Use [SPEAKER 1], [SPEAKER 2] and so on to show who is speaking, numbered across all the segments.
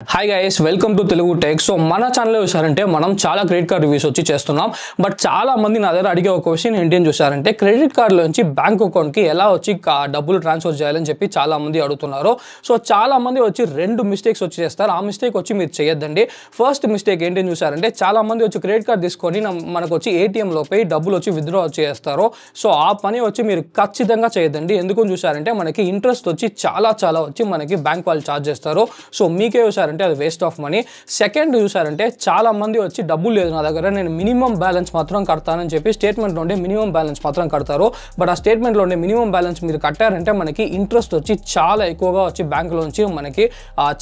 [SPEAKER 1] Hi guys, welcome to Telugu tech. So మన ఛానల్లో చూసారంటే మనం చాలా క్రెడిట్ కార్డ్ రివ్యూస్ వచ్చి చేస్తున్నాం. బట్ చాలా మంది నా దగ్గర అడిగే ఒక క్వశ్చన్ ఏంటి అని చూసారంటే, క్రెడిట్ కార్డులో నుంచి బ్యాంక్ అకౌంట్కి ఎలా వచ్చి డబ్బులు ట్రాన్స్ఫర్ చేయాలని చెప్పి చాలా మంది అడుగుతున్నారు. సో చాలా మంది వచ్చి రెండు మిస్టేక్స్ వచ్చి చేస్తారు. ఆ మిస్టేక్ వచ్చి మీరు చేయొద్దండి. ఫస్ట్ మిస్టేక్ ఏంటి అని చూసారంటే, చాలా మంది వచ్చి క్రెడిట్ కార్డ్ తీసుకొని మనకు వచ్చి ఏటీఎంలో పోయి డబ్బులు వచ్చి విత్డ్రా చేస్తారు. సో ఆ పని వచ్చి మీరు ఖచ్చితంగా చేయొద్దండి. ఎందుకు చూసారంటే మనకి ఇంట్రెస్ట్ వచ్చి చాలా వచ్చి మనకి బ్యాంక్ వాళ్ళు ఛార్జ్ చేస్తారు. సో మీకే చూసారంటే అది వేస్ట్ ఆఫ్ మనీ. సెకండ్ చూసారంటే చాలా మంది వచ్చి డబ్బులు లేదు నా దగ్గర, నేను మినిమం బ్యాలెన్స్ మాత్రం కడతానని చెప్పి స్టేట్మెంట్లో ఉండే మినిమం బ్యాలెన్స్ మాత్రం కడతారు. బట్ ఆ స్టేట్మెంట్లో ఉండే మినిమం బ్యాలెన్స్ మీరు కట్టారంటే మనకి ఇంట్రెస్ట్ వచ్చి చాలా ఎక్కువగా వచ్చి బ్యాంకులో నుంచి మనకి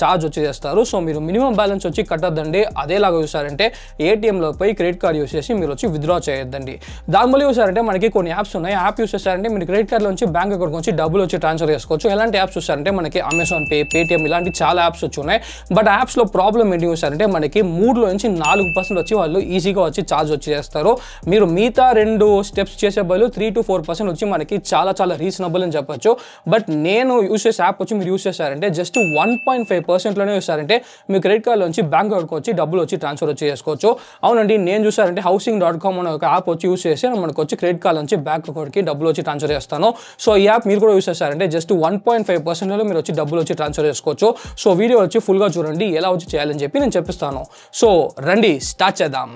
[SPEAKER 1] ఛార్జ్ వచ్చి చేస్తారు. సో మీరు మినిమం బ్యాలెన్స్ వచ్చి కట్టద్దండి. అదేలాగా చూసారంటే ఏటీఎంలో పోయి క్రెడిట్ కార్డ్ యూస్ చేసి మీరు వచ్చి విత్డ్రా చేయొద్దండి. దాని వల్ల చూసారంటే మనకి కొన్ని యాప్స్ ఉన్నాయి. యాప్ యూస్ చేస్తారంటే మీరు క్రెడిట్ కార్డ్లో నుంచి బ్యాంక్ అకౌంట్ నుంచి డబ్బులు వచ్చి ట్రాన్స్ఫర్ చేసుకోవచ్చు. ఎలాంటి యాప్స్ చూసారంటే మనకి అమెజాన్ పే, పేటిఎం ఇలాంటి చాలా యాప్స్ వచ్చి ఉన్నాయి. బట్ యాప్స్లో ప్రాబ్లం ఏంటి చూసారంటే మనకి 3 నుంచి 4% వచ్చి వాళ్ళు ఈజీగా వచ్చి ఛార్జ్ వచ్చి చేస్తారు. మీరు మిగతా 2 స్టెప్స్ చేసే బదులు 3 to 4% వచ్చి మనకి చాలా రీజనబుల్ అని చెప్పొచ్చు. బట్ నేను యూస్ చేసే యాప్ వచ్చి మీరు యూస్ చేశారంటే జస్ట్ 1.5%లోనే చూసారంటే మీ క్రెడిట్ కార్డ్ నుంచి బ్యాంక్ అకౌంట్కి వచ్చి డబ్బులు వచ్చి ట్రాన్స్ఫర్ వచ్చి చేసుకోవచ్చు. అవునండి, నేను చూసారంటే housing.com అనే ఒక యాప్ వచ్చి యూస్ చేసి మనకు వచ్చి క్రెడిట్ కార్డ్ నుంచి బ్యాంక్ అకౌంట్కి డబ్బులు వచ్చి ట్రాన్స్ఫర్ చేస్తాను. సో ఈ యాప్ మీరు కూడా యూస్ చేశారంటే జస్ట్ 1.5%లో మీరు వచ్చి డబ్బులు వచ్చి ట్రాన్స్ఫర్ చేసుకోవచ్చు. సో వీడియో వచ్చి ఫుల్గా చూడండి, ఎలా వచ్చి చేయాలని చెప్పి నేను చెప్పిస్తాను. సో రండి స్టార్ట్ చేద్దాం.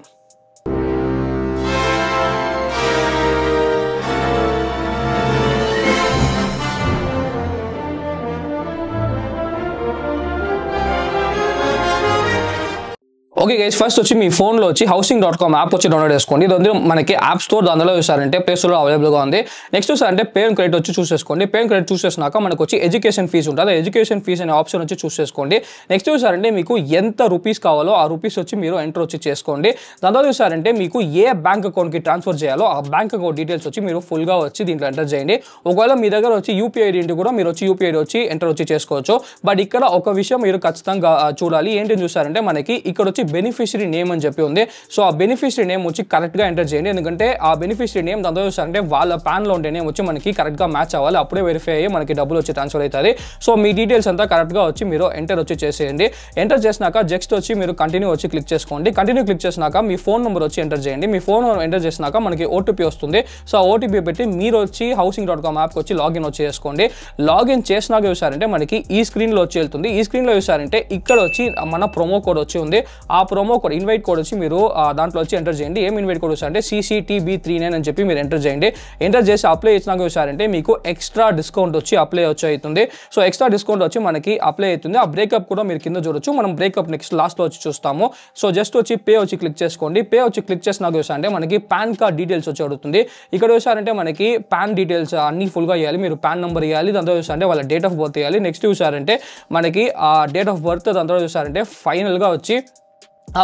[SPEAKER 1] ఓకే గైస్, ఫస్ట్ వచ్చి మీ ఫోన్లో వచ్చి housing.com యాప్ వచ్చి డౌన్లోడ్ చేసుకోండి. ఇది మనకి యాప్ స్టోర్ దానిలో చూసారంటే ప్లే స్టోర్లో అవైలబుల్గా ఉంది. నెక్స్ట్ చూసారంటే పే అండ్ క్రెడిట్ వచ్చి చూస్ చేసుకోండి. పే అండ్ క్రెడిట్ చూస్ చేసినాక మనకు వచ్చి ఎడ్యుకేషన్ ఫీజు ఉంటుంది. ఎడ్యుకేషన్ ఫీజ్ అనే ఆప్షన్ వచ్చి చూస్ చేసుకోండి. నెక్స్ట్ చూసారంటే మీకు ఎంత రూపీస్ కావాలో ఆ రూపీస్ వచ్చి మీరు ఎంటర్ వచ్చి చేసుకోండి. దాంతో చూసారంటే మీకు ఏ బ్యాంక్ అకౌంట్కి ట్రాన్స్ఫర్ చేయాలో ఆ బ్యాంక్ అకౌంట్ డీటెయిల్స్ వచ్చి మీరు ఫుల్గా వచ్చి దీంట్లో ఎంటర్ చేయండి. ఒకవేళ మీ దగ్గర వచ్చి యూపీఐ ఐడి కూడా మీరు వచ్చి యూపీఐ వచ్చి ఎంటర్ వచ్చి చేసుకోవచ్చు. బట్ ఇక్కడ ఒక విషయం మీరు ఖచ్చితంగా చూడాలి. ఏంటి చూసారంటే మనకి ఇక్కడ వచ్చి బెనిఫిషరీ నేమ్ అని చెప్పి ఉంది. సో ఆ బెనిఫిషరీ నేమ్ వచ్చి కరెక్ట్గా ఎంటర్ చేయండి. ఎందుకంటే ఆ బెనిఫిషరీ నేమ్ దాంతో చూసారంటే వాళ్ళ ప్యాన్లో ఉండే నేమ్ వచ్చి మనకి కరెక్ట్గా మ్యాచ్ అవ్వాలి. అప్పుడే వెరిఫై అయ్యి మనకి డబ్బులు వచ్చి ట్రాన్స్ఫర్ అవుతుంది. సో మీ డీటెయిల్స్ అంతా కరెక్ట్గా వచ్చి మీరు ఎంటర్ వచ్చి చేసేయండి. ఎంటర్ చేసినాక జస్ట్ వచ్చి మీరు కంటిన్యూ వచ్చి క్లిక్ చేసుకోండి. కంటిన్యూ క్లిక్ చేసినాక మీ ఫోన్ నెంబర్ వచ్చి ఎంటర్ చేయండి. మీ ఫోన్ నెంబర్ ఎంటర్ చేసినాక మనకి ఓటీపీ వస్తుంది. సో ఆ ఓటీపీ పెట్టి మీరు వచ్చి housing.com యాప్కి వచ్చి లాగిన్ వచ్చి చేసుకోండి. లాగిన్ చేసినాక చూసారంటే మనకి ఈ స్క్రీన్లో వచ్చి వెళ్తుంది. ఈ స్క్రీన్లో చూసారంటే ఇక్కడ వచ్చి మన ప్రోమో కోడ్ వచ్చి ఉంది. ఆ ప్రోమో కోడ్ ఇన్వైట్ కోడ్ వచ్చి మీరు దాంట్లో వచ్చి ఎంటర్ చేయండి. ఏం ఇన్వైట్ కోడ్ వచ్చారంటే CCTB39 అని చెప్పి మీరు ఎంటర్ చేయండి. ఎంటర్ చేసి అప్లై చేసినాక చూసారంటే మీకు ఎక్స్ట్రా డిస్కౌంట్ వచ్చి అప్లై వచ్చి అవుతుంది. సో ఎక్స్ట్రా డిస్కౌంట్ వచ్చి మనకి అప్లై అవుతుంది. ఆ బ్రేకప్ కూడా మీరు కింద చూడొచ్చు. మనం బ్రేకప్ నెక్స్ట్ లాస్ట్లో వచ్చి చూస్తాము. సో జస్ట్ వచ్చి పే వచ్చి క్లిక్ చేసుకోండి. పే వచ్చి క్లిక్ చేసినాక చూసారంటే మనకి పాన్ కార్డ్ డీటెయిల్స్ వచ్చి అడుగుతుంది. ఇక్కడ చూసారంటే మనకి పాన్ డీటెయిల్స్ అన్ని ఫుల్గా ఇవ్వాలి. మీరు పాన్ నెంబర్ ఇవ్వాలి. దాంతో చూసారంటే వాళ్ళ డేట్ ఆఫ్ బర్త్ ఇవ్వాలి. నెక్స్ట్ చూసారంటే మనకి ఆ డేట్ ఆఫ్ బర్త్ దాంతో చూసారంటే ఫైనల్గా వచ్చి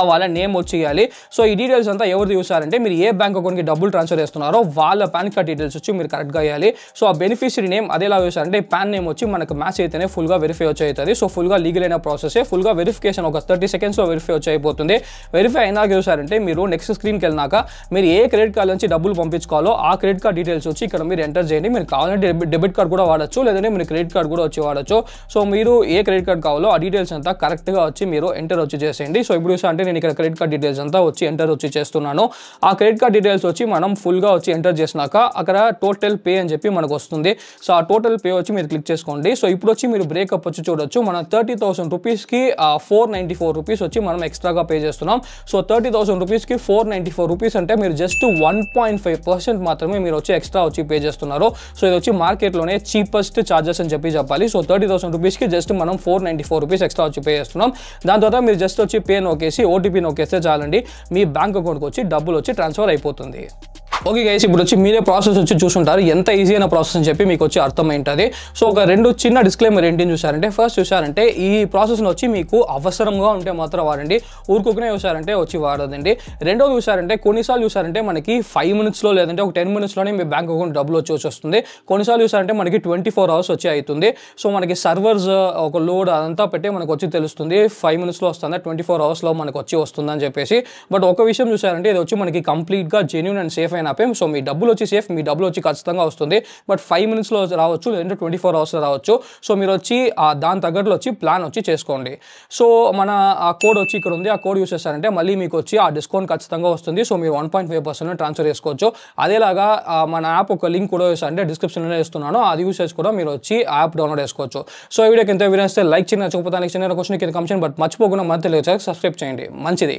[SPEAKER 1] వాళ్ళ నేమ్ వచ్చి ఇవ్వాలి. సో ఈ డీటెయిల్స్ అంతా ఎవరు చూసారంటే మీరు ఏ బ్యాంక్ అకౌంట్కి డబ్బులు ట్రాన్స్ఫర్ చేస్తున్నారో వాళ్ళ పాన్ కార్డ్ డీటెయిల్స్ వచ్చి మీరు కరెక్ట్గా ఇవ్వాలి. సో ఆ బెనిఫిషరీ నేమ్ అదేలా చూసారంటే పాన్ నేమ్ వచ్చి మనకు మ్యాచ్ అయితేనే ఫుల్గా వెరిఫై వచ్చి అవుతుంది. సో ఫుల్గా లీగల్ అయిన ప్రాసెస్. ఫుల్గా వెరిఫికేషన్ ఒక 30 సెకండ్స్లో వెరిఫై వచ్చి అయిపోతుంది. వెరిఫై అయినాక చూసారంటే మీరు నెక్స్ట్ స్క్రీన్కి వెళ్ళినాక మీరు ఏ క్రెడిట్ కార్డ్ నుంచి డబ్బులు పంపించుకోవాలో ఆ క్రెడిట్ కార్డ్ డీటెయిల్స్ వచ్చి ఇక్కడ మీరు ఎంటర్ చేయండి. మీరు కావాలంటే డెబిట్ కార్డ్ కూడా వాడచ్చు, లేదంటే మీరు క్రెడిట్ కార్డ్ కూడా వచ్చి వాడచ్చు. సో మీరు ఏ క్రెడిట్ కార్డ్ కావాలో ఆ డీటెయిల్స్ అంతా కరెక్ట్గా వచ్చి మీరు ఎంటర్ వచ్చి చేసేయండి. సో ఇప్పుడు చూసారంటే నేను ఇక్కడ క్రెడిట్ కార్డ్ డీటెయిల్స్ అంతా వచ్చి ఎంటర్ వచ్చి చేస్తున్నాను. ఆ క్రెడిట్ కార్డ్ డీటెయిల్స్ వచ్చి మనం ఫుల్గా వచ్చి ఎంటర్ చేసినాక అక్కడ టోటల్ పే అని చెప్పి మనకు వస్తుంది. సో ఆ టోటల్ పే వచ్చి మీరు క్లిక్ చేసుకోండి. సో ఇప్పుడు వచ్చి మీరు బ్రేకప్ వచ్చి చూడొచ్చు. మనం 30,000 రూపీస్కి 494 రూపీస్ వచ్చి మనం ఎక్స్ట్రాగా పే చేస్తున్నాం. సో 30,000 రూపీస్కి 494 రూపీస్ అంటే మీరు జస్ట్ 1.5% మాత్రమే మీరు వచ్చి ఎక్స్ట్రా వచ్చి పే చేస్తున్నారు. సో ఇది వచ్చి మార్కెట్లోనే చీపెస్ట్ ఛార్జెస్ అని చెప్పాలి. సో 30,000 రూపీస్కి జస్ట్ మనం 494 రూపీస్ ఎక్స్ట్రా వచ్చి పే చేస్తున్నాం. దాని తర్వాత మీరు జస్ట్ వచ్చి పే నొక్కేసి ఓటీపీ నొక్కేస్తే చాలండి, మీ బ్యాంక్ అకౌంట్కి వచ్చి డబ్బులు వచ్చి ట్రాన్స్ఫర్ అయిపోతుంది. ఓకే గైస్, ఇప్పుడు వచ్చి మీరే ప్రాసెస్ వచ్చి చూసుంటారు ఎంత ఈజీ అయిన ప్రాసెస్ అని చెప్పి మీకు వచ్చి అర్థమైంటుంది. సో ఒక 2 చిన్న డిస్క్లైమర్ ఏంటి చూసారంటే, ఫస్ట్ చూసారంటే ఈ ప్రాసెస్ని వచ్చి మీకు అవసరంగా ఉంటే మాత్రం వాడండి, ఊరుకునే చూసారంటే వచ్చి వాడదండి. రెండోది చూసారంటే కొన్నిసార్లు చూసారంటే మనకి 5 మినిట్స్లో లేదంటే ఒక 10 మినిట్స్లోనే మీ బ్యాంక్ అకౌంట్ డబ్బులు వచ్చి వస్తుంది. కొన్నిసార్లు చూసారంటే మనకి 24 అవర్స్ వచ్చి అవుతుంది. సో మనకి సర్వర్స్ ఒక లోడ్ అదంతా పెట్టి మనకు వచ్చి తెలుస్తుంది 5 మినిట్స్లో వస్తుందా 24 అవర్స్లో మనకు వచ్చి వస్తుందని చెప్పేసి. బట్ ఒక విషయం చూసారంటే ఇది వచ్చి మనకి కంప్లీట్గా జెన్యూన్ అండ్ సేఫ్ అయిన ఆన్లైన్ యాపే. సో మీ డబ్బులు వచ్చి సేఫ్, మీ డబ్బులు వచ్చి ఖచ్చితంగా వస్తుంది. బట్ 5 మినిట్స్లో రావచ్చు, లేదంటే 24 అవర్స్లో రావచ్చు. సో మీరు వచ్చి దాని తగ్గట్లు వచ్చి ప్లాన్ వచ్చి చేసుకోండి. సో మన ఆ కోడ్ వచ్చి ఇక్కడ ఉంది, ఆ కోడ్ యూస్ చేస్తారంటే మళ్ళీ మీకు వచ్చి ఆ డిస్కౌంట్ ఖచ్చితంగా వస్తుంది. సో మీరు 1.5% ట్రాన్స్ఫర్ చేసుకోవచ్చు. అదేలాగా మన యాప్ ఒక లింక్ కూడా అంటే డిస్క్రిప్షన్లో ఇస్తున్నాను, అది యూస్ చేసి కూడా మీరు వచ్చి యాప్ డౌన్లోడ్ చేసుకోవచ్చు. సో ఈ వీడియోకి ఎంత వీడియో లైక్ చేయండి, నచ్చకపోతే చిన్న క్వశ్చన్ కింద కమెంట్, బట్ మర్చిపోకుండా మన తెలుగు సబ్స్క్రైబ్ చేయండి. మంచిది.